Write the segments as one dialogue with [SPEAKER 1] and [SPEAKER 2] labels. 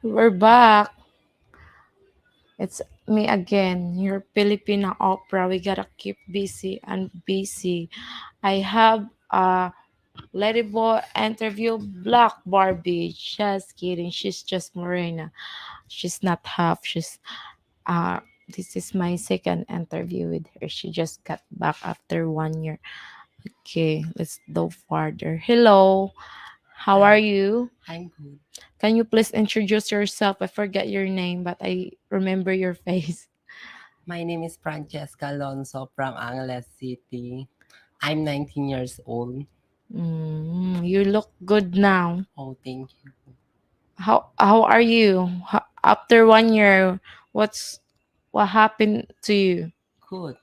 [SPEAKER 1] We're back. It's me again, your Filipina opera. We gotta keep busy and busy. I have a Ladyboy interview Black Barbie. Just kidding. She's just Morena. She's not half. Uh this is my second interview with her. She just got back after 1 year. Okay, let's go further. Hello. How are
[SPEAKER 2] Hi,
[SPEAKER 1] you?
[SPEAKER 2] I'm good.
[SPEAKER 1] Can you please introduce yourself? I forget your name, but I remember your face.
[SPEAKER 2] My name is Francesca Alonso from Angeles City. I'm 19 years old.
[SPEAKER 1] You look good now.
[SPEAKER 2] Oh, thank you.
[SPEAKER 1] How are you? After 1 year, what happened to you?
[SPEAKER 2] Good.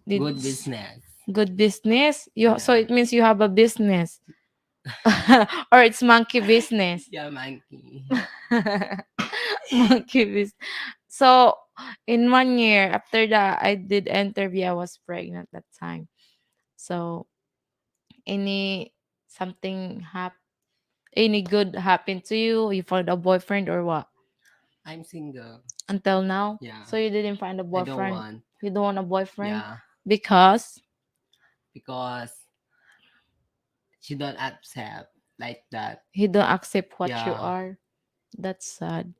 [SPEAKER 1] Did
[SPEAKER 2] Good business.
[SPEAKER 1] good business? You so
[SPEAKER 2] Yeah.
[SPEAKER 1] it means you have a business, or it's monkey business.
[SPEAKER 2] Yeah, monkey.
[SPEAKER 1] Monkey business. So in 1 year after that, I did interview. I was pregnant that time. So any something any good happened to you? You found a boyfriend or what?
[SPEAKER 2] I'm single.
[SPEAKER 1] Until now?
[SPEAKER 2] Yeah.
[SPEAKER 1] So you didn't find a
[SPEAKER 2] I don't
[SPEAKER 1] boyfriend?
[SPEAKER 2] want.
[SPEAKER 1] You don't want a boyfriend?
[SPEAKER 2] Yeah.
[SPEAKER 1] Because
[SPEAKER 2] Because she don't accept like that.
[SPEAKER 1] he don't accept what you
[SPEAKER 2] Yeah.
[SPEAKER 1] are. That's sad.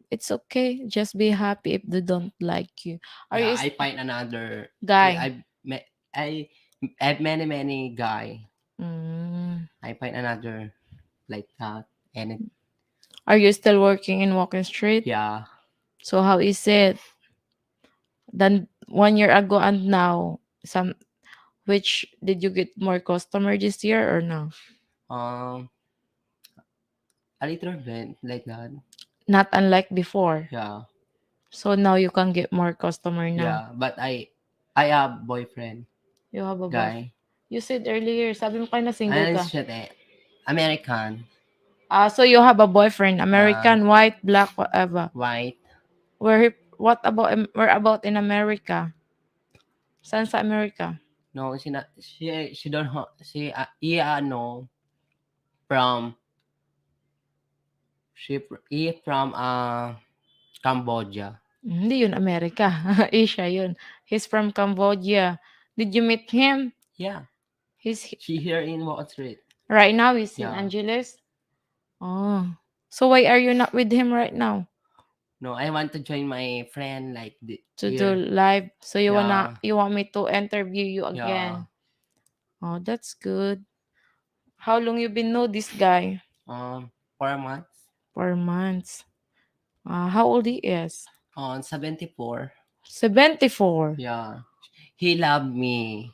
[SPEAKER 1] It's okay. Just be happy if they don't like you. Are
[SPEAKER 2] Yeah.
[SPEAKER 1] you
[SPEAKER 2] I find another.
[SPEAKER 1] guy?
[SPEAKER 2] I have many guy.
[SPEAKER 1] Mm.
[SPEAKER 2] I find another like that. And
[SPEAKER 1] Are you still working in Walking Street?
[SPEAKER 2] yeah.
[SPEAKER 1] So how is it? Then 1 year ago and now, which did you get more customer this year or no?
[SPEAKER 2] Um. A little bit like that.
[SPEAKER 1] Not unlike before.
[SPEAKER 2] Yeah.
[SPEAKER 1] So now you can get more customer now.
[SPEAKER 2] Yeah. But I have boyfriend
[SPEAKER 1] You have a boyfriend.
[SPEAKER 2] guy.
[SPEAKER 1] You said earlier, sabi mo kayo na single
[SPEAKER 2] And
[SPEAKER 1] ka.
[SPEAKER 2] shit American.
[SPEAKER 1] So you have a boyfriend,
[SPEAKER 2] Yeah.
[SPEAKER 1] American, white, black, whatever.
[SPEAKER 2] White.
[SPEAKER 1] What about where about in America? Saan sa America?
[SPEAKER 2] No, she not she don't she no from from Cambodia.
[SPEAKER 1] Hindi yun America. Asia yun. He's from Cambodia. Did you meet him?
[SPEAKER 2] Yeah.
[SPEAKER 1] He's
[SPEAKER 2] She here in Wall Street.
[SPEAKER 1] right now he's in
[SPEAKER 2] Yeah.
[SPEAKER 1] Angeles. Oh. So why are you not with him right now?
[SPEAKER 2] No, I want to join my friend like
[SPEAKER 1] To do
[SPEAKER 2] here.
[SPEAKER 1] live. So
[SPEAKER 2] Yeah.
[SPEAKER 1] you want me to interview you
[SPEAKER 2] Yeah.
[SPEAKER 1] again. Oh, that's good. How long you been know this guy?
[SPEAKER 2] Um 4 months.
[SPEAKER 1] 4 months. How old he is?
[SPEAKER 2] On 74.
[SPEAKER 1] 74.
[SPEAKER 2] Yeah. He loved me.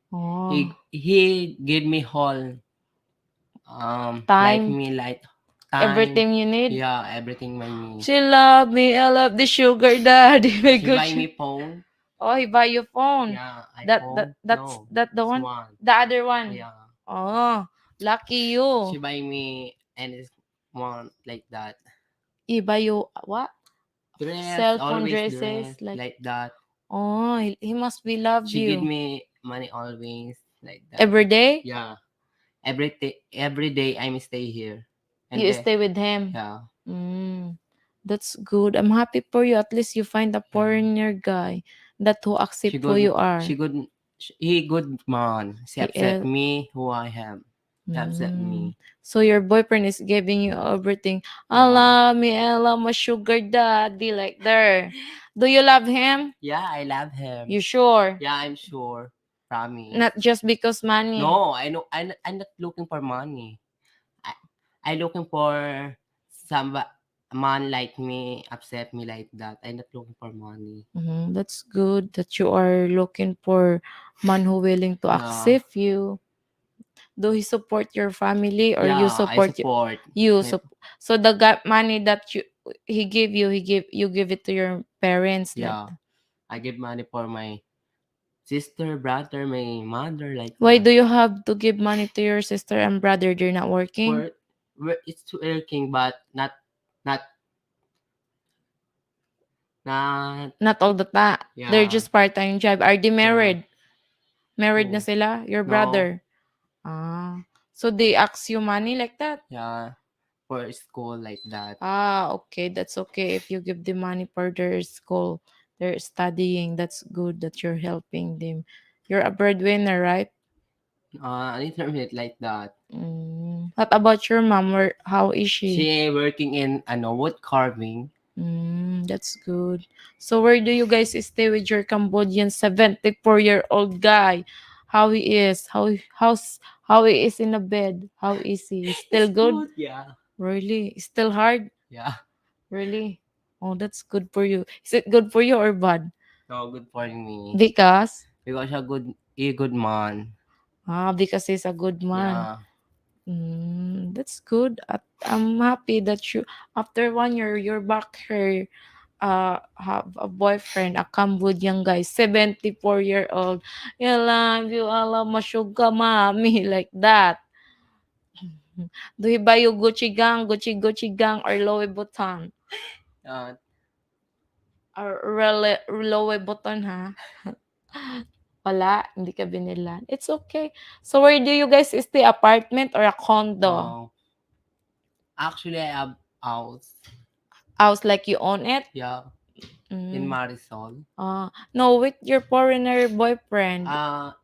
[SPEAKER 1] Oh,
[SPEAKER 2] He gave me whole like
[SPEAKER 1] time.
[SPEAKER 2] me like time.
[SPEAKER 1] Everything you need.
[SPEAKER 2] Yeah, everything by me.
[SPEAKER 1] She love me. I love the sugar daddy. My
[SPEAKER 2] She
[SPEAKER 1] good.
[SPEAKER 2] buy me phone.
[SPEAKER 1] Oh, he buy your phone.
[SPEAKER 2] Yeah,
[SPEAKER 1] That
[SPEAKER 2] iPhone.
[SPEAKER 1] that's
[SPEAKER 2] No,
[SPEAKER 1] that the
[SPEAKER 2] this
[SPEAKER 1] one.
[SPEAKER 2] one.
[SPEAKER 1] The other one.
[SPEAKER 2] Yeah.
[SPEAKER 1] Oh, lucky you.
[SPEAKER 2] She buy me and it's one like that.
[SPEAKER 1] He buy you what?
[SPEAKER 2] Dress,
[SPEAKER 1] Cell phone
[SPEAKER 2] always
[SPEAKER 1] dresses
[SPEAKER 2] dress
[SPEAKER 1] like.
[SPEAKER 2] like that.
[SPEAKER 1] Oh, he must be love
[SPEAKER 2] She give
[SPEAKER 1] you
[SPEAKER 2] me money always like that.
[SPEAKER 1] every day.
[SPEAKER 2] Yeah. Every day I'm stay here. And
[SPEAKER 1] You
[SPEAKER 2] then
[SPEAKER 1] stay with him.
[SPEAKER 2] yeah,
[SPEAKER 1] Mm, that's good. I'm happy for you. At least you find a
[SPEAKER 2] yeah.
[SPEAKER 1] foreigner guy that who
[SPEAKER 2] She
[SPEAKER 1] accept who
[SPEAKER 2] good
[SPEAKER 1] you are.
[SPEAKER 2] she good he good man. She
[SPEAKER 1] He
[SPEAKER 2] accept
[SPEAKER 1] is.
[SPEAKER 2] me who I am. She accept
[SPEAKER 1] Mm.
[SPEAKER 2] me.
[SPEAKER 1] So your boyfriend is giving you everything. I
[SPEAKER 2] Yeah.
[SPEAKER 1] love me, I love my sugar daddy like there. Do you love him?
[SPEAKER 2] Yeah, I love him.
[SPEAKER 1] You sure?
[SPEAKER 2] Yeah, I'm sure. Promise.
[SPEAKER 1] Not just because money.
[SPEAKER 2] No, I know. I'm not looking for money. I I looking for some man like me, accept me like that. I'm not looking for money.
[SPEAKER 1] That's good that you are looking for man who willing to
[SPEAKER 2] Yeah,
[SPEAKER 1] accept you. Do he support your family or you
[SPEAKER 2] yeah. I
[SPEAKER 1] support you?
[SPEAKER 2] support.
[SPEAKER 1] You
[SPEAKER 2] My,
[SPEAKER 1] so money that you give it to your parents like
[SPEAKER 2] yeah,
[SPEAKER 1] that.
[SPEAKER 2] I give money for my sister, brother, my mother, like
[SPEAKER 1] Why
[SPEAKER 2] that.
[SPEAKER 1] do you have to give money to your sister and brother? They're not working.
[SPEAKER 2] For it's too working, but not not
[SPEAKER 1] Not all the time. They're
[SPEAKER 2] yeah
[SPEAKER 1] just part-time job. Are they
[SPEAKER 2] yeah.
[SPEAKER 1] married? Married na
[SPEAKER 2] Oh
[SPEAKER 1] sila? Your
[SPEAKER 2] no
[SPEAKER 1] brother? Ah. So they ask you money like that?
[SPEAKER 2] yeah for school like that.
[SPEAKER 1] Okay, that's okay. If you give the money for their school, they're studying, that's good that you're helping them. You're a breadwinner, right?
[SPEAKER 2] Intermediate like that.
[SPEAKER 1] What about your mom? How is she?
[SPEAKER 2] She working in wood carving.
[SPEAKER 1] That's good. So where do you guys stay with your Cambodian 74-year-old guy? How he is? How he is in the bed? How is he? Still
[SPEAKER 2] It's
[SPEAKER 1] good?
[SPEAKER 2] good, yeah.
[SPEAKER 1] Really? Still hard?
[SPEAKER 2] Yeah.
[SPEAKER 1] Really? Oh, that's good for you. Is it good for you or bad?
[SPEAKER 2] No, good for me.
[SPEAKER 1] Because
[SPEAKER 2] Because a good man.
[SPEAKER 1] because he's a good man.
[SPEAKER 2] Yeah.
[SPEAKER 1] That's good. I'm happy that you after 1 year you're back here. Have a boyfriend, a Cambodian guy, 74-year-old. I love you, I love my sugar mommy, like that. Do you buy you Gucci gang, or Louis Vuitton?
[SPEAKER 2] Uh,
[SPEAKER 1] Or Louis Vuitton, ha? Wala, hindi ka binilan. It's okay. So where do you guys stay? Apartment or a condo?
[SPEAKER 2] oh, actually, I have house.
[SPEAKER 1] House like you own it?
[SPEAKER 2] Yeah. In
[SPEAKER 1] Mm.
[SPEAKER 2] Marisol.
[SPEAKER 1] No, with your foreigner boyfriend.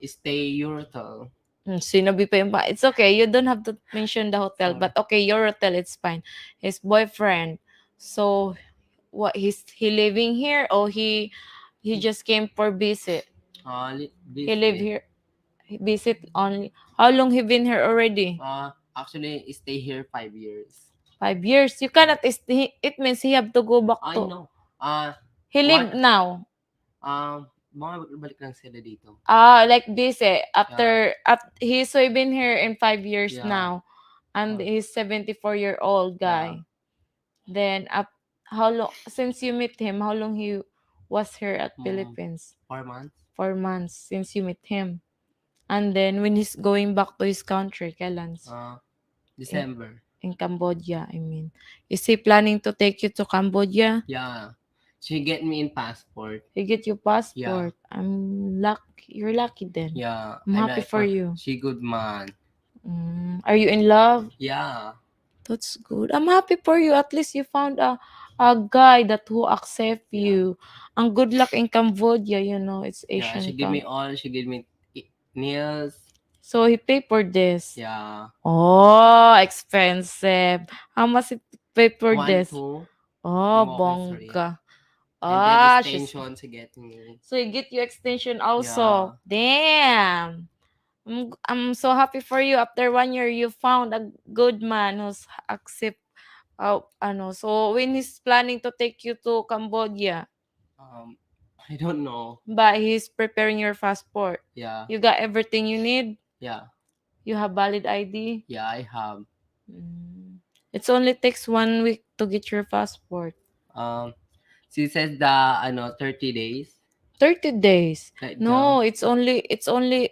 [SPEAKER 2] Stay Eurotel.
[SPEAKER 1] Sinabi pa yung It's okay. You don't have to mention the hotel.
[SPEAKER 2] Sorry.
[SPEAKER 1] But okay, your hotel, it's fine. His boyfriend. So, what? He living here or he just came for visit? He live
[SPEAKER 2] Visit.
[SPEAKER 1] here. He visit only. How long he been here already?
[SPEAKER 2] Actually, stay here 5 years.
[SPEAKER 1] 5 years. You cannot. It means he have to go back
[SPEAKER 2] I
[SPEAKER 1] to.
[SPEAKER 2] know.
[SPEAKER 1] He live
[SPEAKER 2] What?
[SPEAKER 1] now.
[SPEAKER 2] Mga balik lang sila dito.
[SPEAKER 1] Like this after he's so been here in 5 years
[SPEAKER 2] Yeah.
[SPEAKER 1] now, and he's 74-year-old guy. Then how long since you met him? How long he was here at Philippines?
[SPEAKER 2] 4 months.
[SPEAKER 1] 4 months since you met him. And then when he's going back to his country, kailan?
[SPEAKER 2] December.
[SPEAKER 1] In Cambodia, I mean. Is he planning to take you to Cambodia?
[SPEAKER 2] Yeah. She get me in passport.
[SPEAKER 1] He get you passport. I'm lucky. You're lucky then.
[SPEAKER 2] Yeah.
[SPEAKER 1] I'm happy for you.
[SPEAKER 2] She good man.
[SPEAKER 1] Are you in love?
[SPEAKER 2] Yeah.
[SPEAKER 1] That's good. I'm happy for you. At least you found a guy that who accept you. Ang good luck in Cambodia, it's Asian.
[SPEAKER 2] She give me all. She give me nails.
[SPEAKER 1] So he paid for this.
[SPEAKER 2] Yeah.
[SPEAKER 1] Oh, expensive. How much it pay for
[SPEAKER 2] 1,
[SPEAKER 1] this?
[SPEAKER 2] 2.
[SPEAKER 1] Oh,
[SPEAKER 2] Smoking free.
[SPEAKER 1] bongga.
[SPEAKER 2] And then
[SPEAKER 1] She's
[SPEAKER 2] extension to get me.
[SPEAKER 1] so you get your extension also. Damn. I'm so happy for you. After 1 year, you found a good man who's accept. So when he's planning to take you to Cambodia,
[SPEAKER 2] I don't know.
[SPEAKER 1] but he's preparing your passport.
[SPEAKER 2] Yeah.
[SPEAKER 1] You got everything you need.
[SPEAKER 2] Yeah.
[SPEAKER 1] You have valid ID.
[SPEAKER 2] Yeah, I have.
[SPEAKER 1] It only takes 1 week to get your passport.
[SPEAKER 2] She says the 30 days.
[SPEAKER 1] 30 days.
[SPEAKER 2] Like
[SPEAKER 1] No, it's only.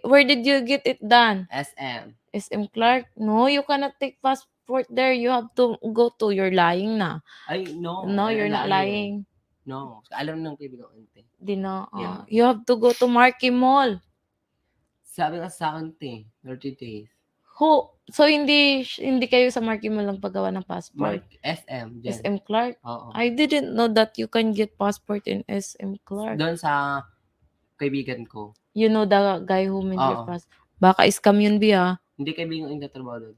[SPEAKER 1] Where did you get it done?
[SPEAKER 2] SM.
[SPEAKER 1] SM Clark. No, you cannot take passport there. You have to go to. You're lying na.
[SPEAKER 2] No.
[SPEAKER 1] No, you're not lying.
[SPEAKER 2] No. Alam ng kaibigan ko.
[SPEAKER 1] Di na.
[SPEAKER 2] Yeah.
[SPEAKER 1] You have to go to Marquee Mall.
[SPEAKER 2] Sabi nga sa akin, 30 days.
[SPEAKER 1] So hindi kayo sa Marquee Mall lang paggawa ng passport?
[SPEAKER 2] SM. Jen.
[SPEAKER 1] SM Clark?
[SPEAKER 2] Oo.
[SPEAKER 1] I didn't know that you can get passport in SM Clark.
[SPEAKER 2] Doon sa kaibigan ko.
[SPEAKER 1] You know the guy who made your passport? Baka scam yun, Bia.
[SPEAKER 2] Hindi kaibigan ko yung tatrabaho doon.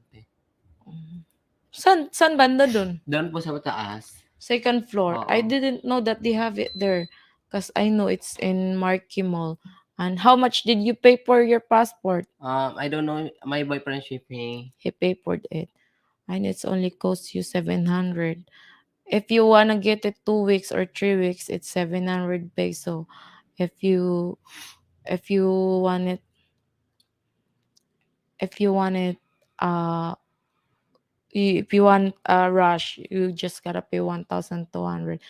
[SPEAKER 1] Saan banda doon?
[SPEAKER 2] Doon po sa mataas.
[SPEAKER 1] Second floor. I didn't know that they have it there. Because I know it's in Marquee Mall. And how much did you pay for your passport?
[SPEAKER 2] I don't know. My boyfriend shipping.
[SPEAKER 1] He paid for it. And it's only cost you 700. If you wanna get it 2 weeks or 3 weeks, it's 700 peso. If you want it, if you want a rush, you just gotta pay 1,200.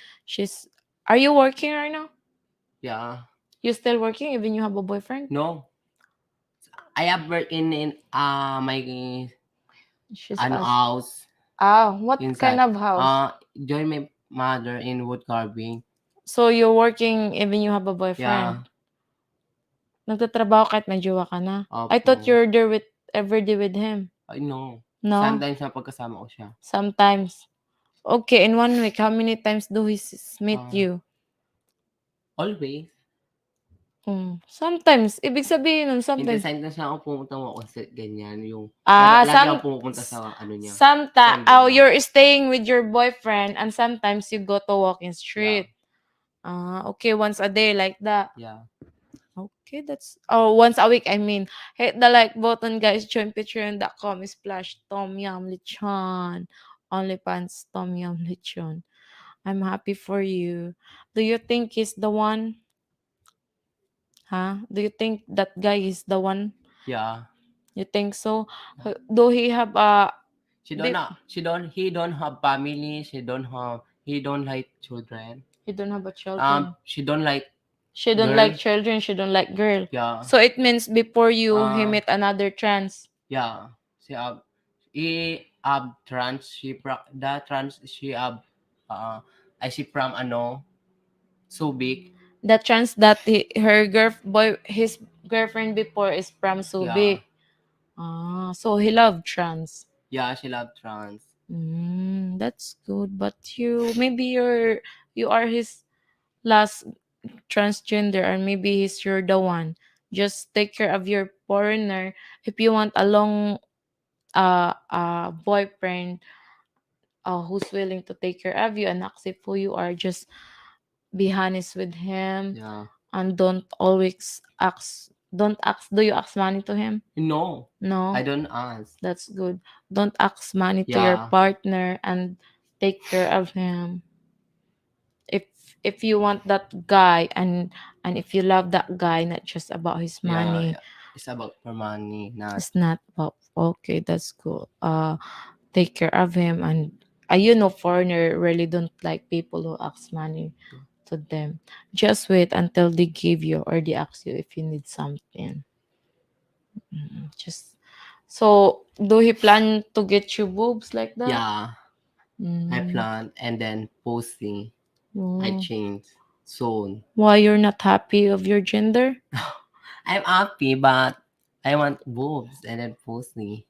[SPEAKER 1] Are you working right now?
[SPEAKER 2] Yeah.
[SPEAKER 1] You still working even you have a boyfriend?
[SPEAKER 2] No. I have work in my house.
[SPEAKER 1] What kind of house?
[SPEAKER 2] Join my mother in wood carving.
[SPEAKER 1] So you're working even you have a boyfriend?
[SPEAKER 2] Yeah.
[SPEAKER 1] Nagtatrabaho kahit may jowa ka na?
[SPEAKER 2] Opo.
[SPEAKER 1] I thought you're there every day with him.
[SPEAKER 2] I know.
[SPEAKER 1] No?
[SPEAKER 2] Sometimes na pagkasama ko siya.
[SPEAKER 1] Sometimes. Okay, in 1 week, how many times do he meet
[SPEAKER 2] Ah.
[SPEAKER 1] you?
[SPEAKER 2] Always.
[SPEAKER 1] Sometimes. Ibig sabihin nun,
[SPEAKER 2] Hindi,
[SPEAKER 1] sometimes.
[SPEAKER 2] sometimes na ako pumunta mo kasi ganyan. Yung,
[SPEAKER 1] Ah,
[SPEAKER 2] lagi ako pumupunta sa ano niya.
[SPEAKER 1] sometimes,
[SPEAKER 2] Condo niya.
[SPEAKER 1] you're staying with your boyfriend and sometimes you go to walking street. Okay, once a day like that.
[SPEAKER 2] Yeah.
[SPEAKER 1] Okay, that's once a week. I mean, hit the like button, guys. Join patreon.com slash Tom Yum Lechon. OnlyFans Tom Yum Lechon. I'm happy for you. Do you think he's the one? Huh? Do you think that guy is the one?
[SPEAKER 2] Yeah.
[SPEAKER 1] You think so? Do he have a
[SPEAKER 2] He
[SPEAKER 1] dip?
[SPEAKER 2] don't have family. He don't like children.
[SPEAKER 1] He don't have a children.
[SPEAKER 2] She don't like
[SPEAKER 1] She don't
[SPEAKER 2] girl.
[SPEAKER 1] like children. She don't like girl.
[SPEAKER 2] Yeah.
[SPEAKER 1] So it means before you, he
[SPEAKER 2] Uh,
[SPEAKER 1] met another trans.
[SPEAKER 2] Yeah. He trans. The trans she I see from ano, so big.
[SPEAKER 1] The trans that his girlfriend before is from Subic. So he loved trans.
[SPEAKER 2] Yeah, she love trans.
[SPEAKER 1] That's good. But you are his last transgender, or maybe you're the one. Just take care of your foreigner. If you want a long boyfriend who's willing to take care of you and accept who you are, just be honest with him.
[SPEAKER 2] Yeah.
[SPEAKER 1] And don't ask, do you ask money to him?
[SPEAKER 2] No.
[SPEAKER 1] No?
[SPEAKER 2] I don't ask.
[SPEAKER 1] That's good. Don't ask money to your
[SPEAKER 2] Yeah.
[SPEAKER 1] partner and take care of him. If you want that guy and if you love that guy, not just about his money.
[SPEAKER 2] Yeah. It's about for money, not.
[SPEAKER 1] It's not about, okay, that's cool. Take care of him. And foreigner really don't like people who ask money to them. Just wait until they give you or they ask you if you need something. Just so, do he plan to get you boobs like that?
[SPEAKER 2] Yeah. I plan and then posting. I change soon.
[SPEAKER 1] Why you're not happy of your gender?
[SPEAKER 2] I'm happy, but I want boobs and then posting.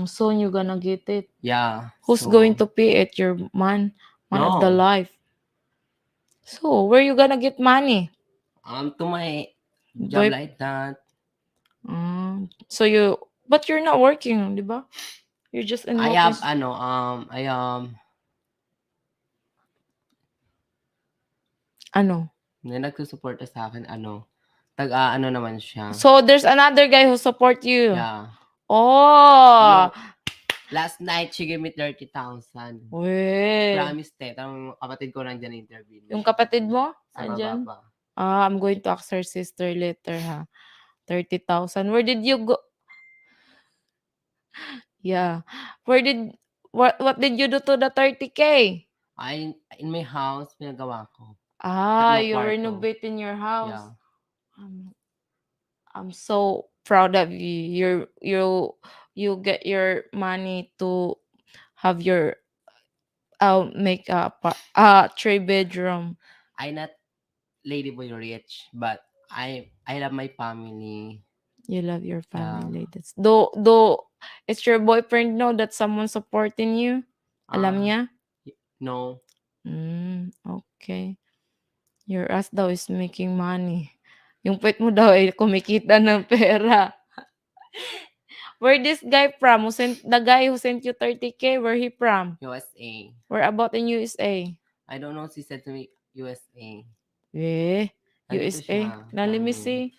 [SPEAKER 1] Soon you're gonna get it.
[SPEAKER 2] Yeah.
[SPEAKER 1] Who's going to pay it? Your man of the
[SPEAKER 2] No.
[SPEAKER 1] life. So where you gonna get money?
[SPEAKER 2] To my job
[SPEAKER 1] Boy-
[SPEAKER 2] like that.
[SPEAKER 1] So but you're not working, di ba? You're just in
[SPEAKER 2] I
[SPEAKER 1] walking.
[SPEAKER 2] have I
[SPEAKER 1] Ano?
[SPEAKER 2] may nagsusuporta sa akin tag-ano naman siya.
[SPEAKER 1] So there's another guy who support you.
[SPEAKER 2] Yeah.
[SPEAKER 1] Oh.
[SPEAKER 2] Last night she gave me 30,000.
[SPEAKER 1] Weh.
[SPEAKER 2] Promise ang kapatid ko nandiyan interview.
[SPEAKER 1] Yung kapatid mo?
[SPEAKER 2] Sa
[SPEAKER 1] Andyan?
[SPEAKER 2] baba pa.
[SPEAKER 1] I'm going to ask her sister later, ha. 30,000. Where did you go? Yeah. What did you do to the 30K?
[SPEAKER 2] In my house, pinagawa ko.
[SPEAKER 1] You're
[SPEAKER 2] kwarto.
[SPEAKER 1] renovating your house.
[SPEAKER 2] Yeah.
[SPEAKER 1] I'm so proud of you. You get your money to have your make a 3-bedroom.
[SPEAKER 2] I not ladyboy rich, but I love my family.
[SPEAKER 1] You love your family. That's though it's your boyfriend know that someone supporting you? Alam niya?
[SPEAKER 2] No.
[SPEAKER 1] Okay. Your ass daw is making money. Yung pet mo daw ay kumikita ng pera. Where this guy from? The guy who sent you 30K, where he from?
[SPEAKER 2] USA.
[SPEAKER 1] Where about in USA?
[SPEAKER 2] I don't know, she said to me, USA.
[SPEAKER 1] USA? Now let me see.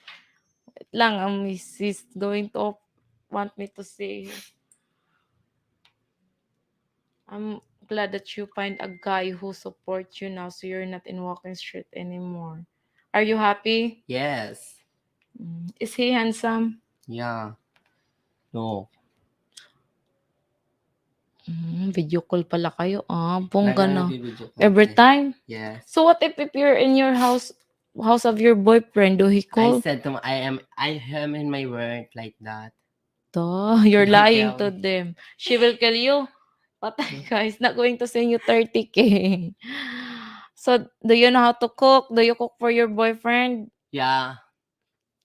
[SPEAKER 1] Wait lang, she's going to want me to see. I'm glad that you find a guy who supports you now, so you're not in walking street anymore. Are you happy?
[SPEAKER 2] Yes.
[SPEAKER 1] Is he handsome?
[SPEAKER 2] Yeah. No.
[SPEAKER 1] Video call pala kayo. Bongga na.
[SPEAKER 2] Nag-video call
[SPEAKER 1] Every
[SPEAKER 2] siya.
[SPEAKER 1] time?
[SPEAKER 2] Yes.
[SPEAKER 1] So what if you're in your house of your boyfriend, do he call?
[SPEAKER 2] I said to him, I am in my work like that.
[SPEAKER 1] You're
[SPEAKER 2] Don't
[SPEAKER 1] lying
[SPEAKER 2] tell
[SPEAKER 1] to them. She will kill you. Patay ka. He's not going to send you 30K. So, do you know how to cook? Do you cook for your boyfriend?
[SPEAKER 2] Yeah.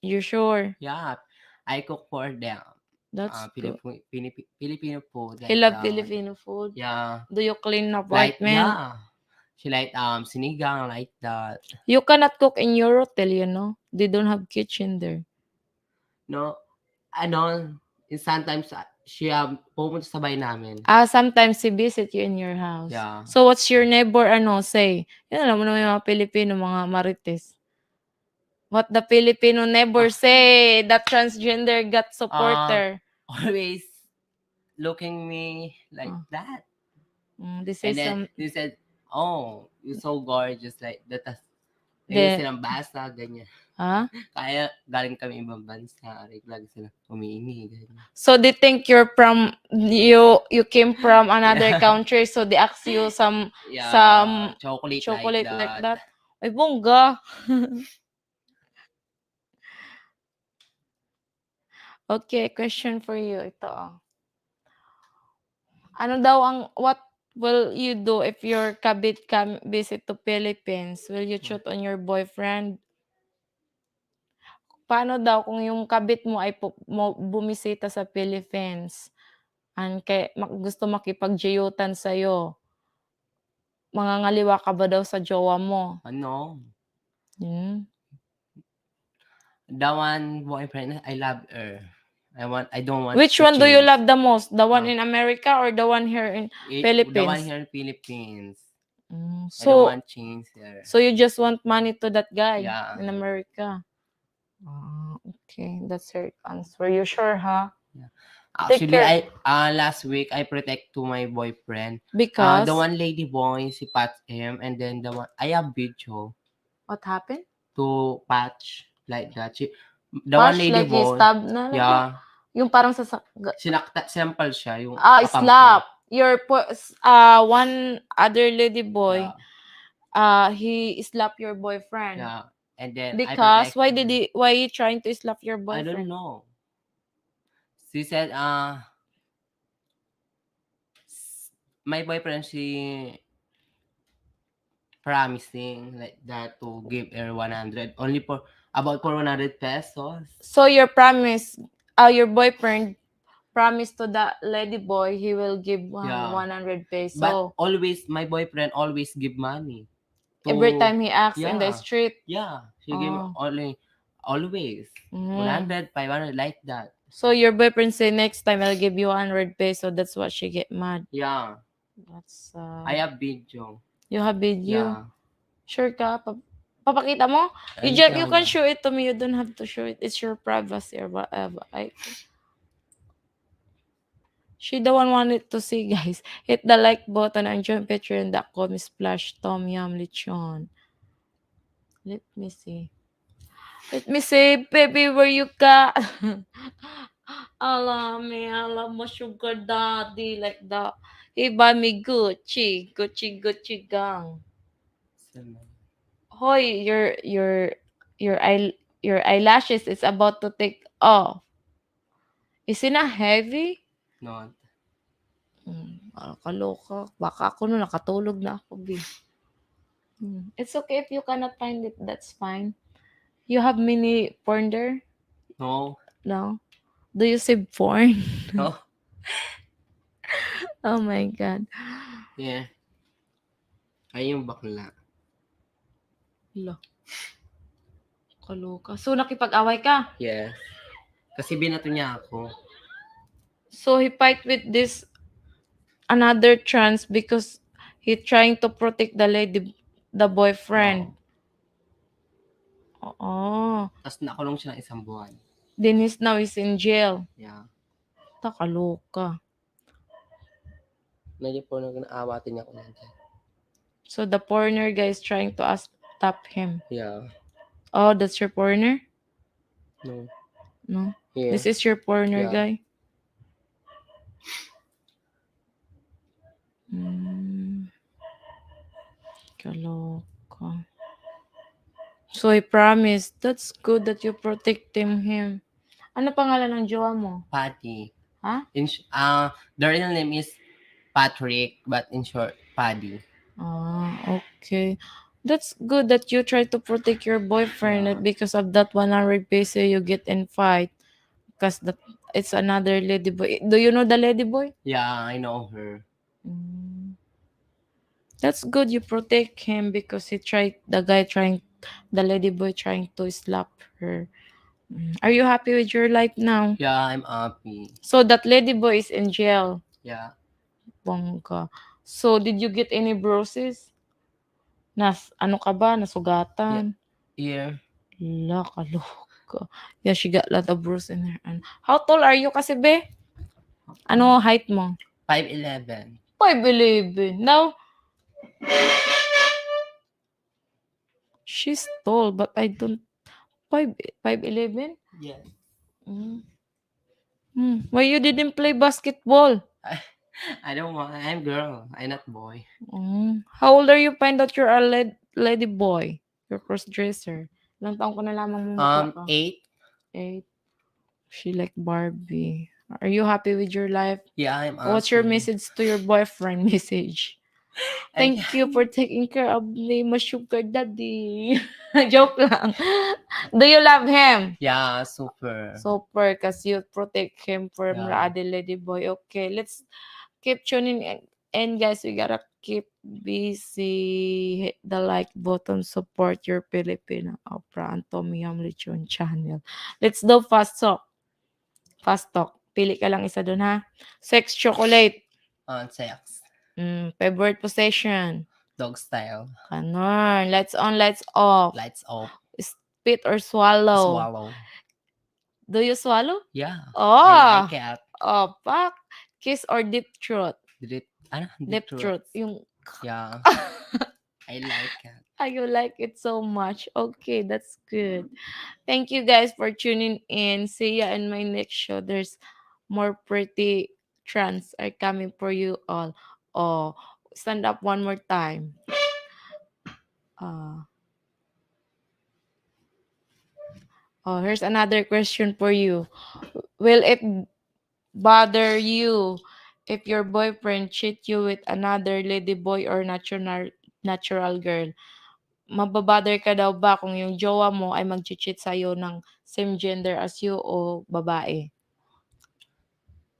[SPEAKER 1] You sure?
[SPEAKER 2] Yeah. I cook for them.
[SPEAKER 1] That's good.
[SPEAKER 2] Filipino food
[SPEAKER 1] He
[SPEAKER 2] like
[SPEAKER 1] love
[SPEAKER 2] that.
[SPEAKER 1] Filipino food.
[SPEAKER 2] Yeah.
[SPEAKER 1] Do you clean
[SPEAKER 2] Like
[SPEAKER 1] apartment?
[SPEAKER 2] yeah. She like sinigang like that.
[SPEAKER 1] You cannot cook in your hotel, you know. They don't have kitchen there.
[SPEAKER 2] No, ano, sometimes siya pumunta sa bahay namin.
[SPEAKER 1] Sometimes he visit you in your house.
[SPEAKER 2] Yeah.
[SPEAKER 1] So what's your neighbor say? Yun alam mo naman yung mga Pilipino, mga marites. What the Filipino neighbor say that transgender got supporter.
[SPEAKER 2] Always looking me like that.
[SPEAKER 1] They say
[SPEAKER 2] And then
[SPEAKER 1] some
[SPEAKER 2] he said, "Oh, you're so gorgeous like that."
[SPEAKER 1] the
[SPEAKER 2] Silang basa, ganyan. Kaya galing kami ibang bansa, lagi sila umiingi, ganyan.
[SPEAKER 1] So they think you came from another country, so they ask you some chocolate like that. Ay bongga. Okay, question for you ito. Ano daw what will you do if your kabit visit to Philippines? Will you cheat on your boyfriend? Paano daw kung yung kabit mo ay bumisita sa Philippines and gusto makipag-jeyutan sa'yo? Mangangaliwa ka ba daw sa jowa mo?
[SPEAKER 2] Ano?
[SPEAKER 1] Hmm.
[SPEAKER 2] The one boyfriend, I love her. I don't want
[SPEAKER 1] Which
[SPEAKER 2] to
[SPEAKER 1] one do you
[SPEAKER 2] change.
[SPEAKER 1] love the most? The one in America or the one here in Philippines?
[SPEAKER 2] The one here in Philippines. I don't
[SPEAKER 1] So
[SPEAKER 2] want change her.
[SPEAKER 1] so you just want money to that guy
[SPEAKER 2] Yeah.
[SPEAKER 1] in America? Okay, that's your answer. You sure, huh?
[SPEAKER 2] Yeah.
[SPEAKER 1] Take
[SPEAKER 2] Actually,
[SPEAKER 1] care.
[SPEAKER 2] last week I protect to my boyfriend.
[SPEAKER 1] Because
[SPEAKER 2] the one lady boy, she patch him, and then the one I have video
[SPEAKER 1] what happened?
[SPEAKER 2] to patch like that. The one
[SPEAKER 1] Patch
[SPEAKER 2] lady
[SPEAKER 1] like he
[SPEAKER 2] boy,
[SPEAKER 1] stab na lang.
[SPEAKER 2] yeah,
[SPEAKER 1] Yung parang sa
[SPEAKER 2] sample siya yung
[SPEAKER 1] slap. Your one other lady boy, he slapped your boyfriend.
[SPEAKER 2] Yeah, and then
[SPEAKER 1] Because why he trying to slap your
[SPEAKER 2] I don't
[SPEAKER 1] boyfriend?
[SPEAKER 2] know. She said, my boyfriend, she promising like that to give her 100 only for 100 pesos.
[SPEAKER 1] So your boyfriend promised to the lady boy he will give 100 pesos.
[SPEAKER 2] But always my boyfriend always give money.
[SPEAKER 1] Every time he asks in the street.
[SPEAKER 2] Yeah, she give always 100, 500 like that.
[SPEAKER 1] So your boyfriend say next time I'll give you 100 pesos. That's what she get mad.
[SPEAKER 2] Yeah.
[SPEAKER 1] That's
[SPEAKER 2] I have video.
[SPEAKER 1] You have video?
[SPEAKER 2] Yeah.
[SPEAKER 1] Sure ka? Papakita mo? You can show it to me. You don't have to show it. It's your privacy or whatever. She the one wanted to see, guys. Hit the like button and join patreon.com / Tom Yum Lechon. Let me see. Baby, where you got? Alam mo, sugar daddy, like that. He buy me Gucci gang. Hoy, your eyelashes is about to take off. Is it not heavy?
[SPEAKER 2] No.
[SPEAKER 1] Kaloka. Baka ako nakatulog na ako, B. It's okay if you cannot find it. That's fine. You have mini porn there?
[SPEAKER 2] No.
[SPEAKER 1] No? Do you see porn?
[SPEAKER 2] No.
[SPEAKER 1] Oh my God.
[SPEAKER 2] Yeah. Ay yung bakla.
[SPEAKER 1] Lo. Kaloka. So, nakipag-away ka?
[SPEAKER 2] Yes. Kasi binato niya ako.
[SPEAKER 1] So, he fight with this another trans because he trying to protect the boyfriend. Oo.
[SPEAKER 2] Tapos nakulong siya ng 1 buwan.
[SPEAKER 1] Then now he's in jail.
[SPEAKER 2] Yeah.
[SPEAKER 1] Kaloka.
[SPEAKER 2] Medyo po nag-aawatin niya ako nandiyan.
[SPEAKER 1] So, the foreigner guy is trying to stop him.
[SPEAKER 2] Yeah.
[SPEAKER 1] Oh, that's your foreigner?
[SPEAKER 2] No.
[SPEAKER 1] No?
[SPEAKER 2] Yeah.
[SPEAKER 1] This is your foreigner guy? Kaloka. So, he promised. That's good that you protecting him. Ano pangalan ng jowa mo?
[SPEAKER 2] Patty.
[SPEAKER 1] Huh?
[SPEAKER 2] The real name is Patrick, but in short, Paddy.
[SPEAKER 1] Okay. That's good that you try to protect your boyfriend because of that 100 peso you get in fight. Because it's another lady boy. Do you know the lady boy?
[SPEAKER 2] Yeah, I know her.
[SPEAKER 1] Mm. That's good. You protect him because the lady boy trying to slap her. Are you happy with your life now?
[SPEAKER 2] Yeah, I'm happy.
[SPEAKER 1] So that lady boy is in jail.
[SPEAKER 2] Yeah.
[SPEAKER 1] Bongga. So did you get any bruises? Ano ka ba?
[SPEAKER 2] Yeah.
[SPEAKER 1] Nasugatan?
[SPEAKER 2] Here.
[SPEAKER 1] La, kaloka. Yeah, she got lot of bruise in her. How tall are you kasi, be? Ano height mo?
[SPEAKER 2] 5'11".
[SPEAKER 1] 5'11". Now, she's tall, but I don't... 5'11"?
[SPEAKER 2] Yes.
[SPEAKER 1] Mm. Why you didn't play basketball?
[SPEAKER 2] I don't want. I'm girl. I'm not boy.
[SPEAKER 1] How old are you find out you're a lady boy? You're cross-dresser. Ilang taong ko na lamang mo bakla ka?
[SPEAKER 2] 8.
[SPEAKER 1] 8. She like Barbie. Are you happy with your life?
[SPEAKER 2] Yeah, I'm
[SPEAKER 1] What's your
[SPEAKER 2] happy.
[SPEAKER 1] message to your boyfriend message?
[SPEAKER 2] I,
[SPEAKER 1] Thank you for taking care of me, my sugar daddy. Joke lang. Do you love him?
[SPEAKER 2] yeah, super.
[SPEAKER 1] Super, because you protect him from
[SPEAKER 2] Yeah.
[SPEAKER 1] the lady boy. Okay, let's keep tuning in. And guys, we gotta keep busy. Hit the like button. Support your Filipino opera and Tommy Yam Lechon channel. Let's do fast talk. Fast talk. Pili ka lang isa dun ha. Sex chocolate.
[SPEAKER 2] On sex.
[SPEAKER 1] Favorite possession.
[SPEAKER 2] Dog style.
[SPEAKER 1] Ganon. Lights on, lights off.
[SPEAKER 2] Lights off.
[SPEAKER 1] Spit or swallow.
[SPEAKER 2] Swallow.
[SPEAKER 1] Do you swallow?
[SPEAKER 2] Yeah. I
[SPEAKER 1] Oh.
[SPEAKER 2] like it.
[SPEAKER 1] Oh, fuck. Kiss or deep throat?
[SPEAKER 2] Deep.
[SPEAKER 1] Deep throat. Yung...
[SPEAKER 2] Yeah. I like it.
[SPEAKER 1] You like it so much. Okay, that's good. Thank you guys for tuning in. See ya in my next show. There's more pretty trends are coming for you all. Oh, stand up one more time. Uh, here's another question for you. Will it bother you if your boyfriend cheat you with another lady boy or natural girl? Mababother ka daw ba kung yung jowa mo ay mag-cheat sa'yo ng same gender as you o babae?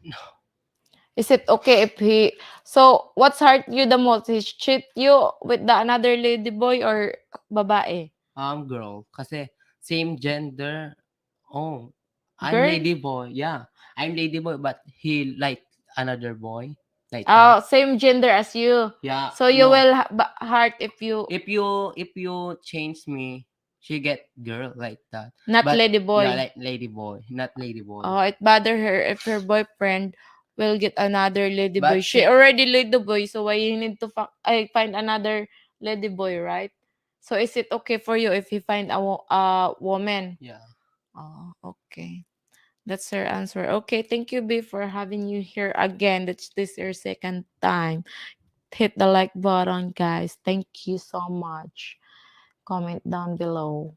[SPEAKER 2] No.
[SPEAKER 1] Is it okay if he... So, what's hurt you the most? He cheat you with the another lady boy or babae?
[SPEAKER 2] Girl. Kasi same gender. Oh. I'm
[SPEAKER 1] Girl?
[SPEAKER 2] lady boy. Yeah. I'm lady boy, but he like another boy. Like
[SPEAKER 1] Oh,
[SPEAKER 2] that.
[SPEAKER 1] same gender as you.
[SPEAKER 2] Yeah.
[SPEAKER 1] So, you
[SPEAKER 2] no.
[SPEAKER 1] will hurt if you...
[SPEAKER 2] If you change me, she get girl like that.
[SPEAKER 1] Not
[SPEAKER 2] But
[SPEAKER 1] lady boy.
[SPEAKER 2] yeah, like lady boy, not lady boy.
[SPEAKER 1] Oh, it bother her if her boyfriend will get another lady boy.
[SPEAKER 2] But
[SPEAKER 1] She already lady boy, so why you need to find another lady boy, right? So is it okay for you if he find a woman?
[SPEAKER 2] Yeah.
[SPEAKER 1] Oh, okay. That's her answer. Okay, thank you, B, for having you here again. This your second time. Hit the like button, guys. Thank you so much. Comment down below.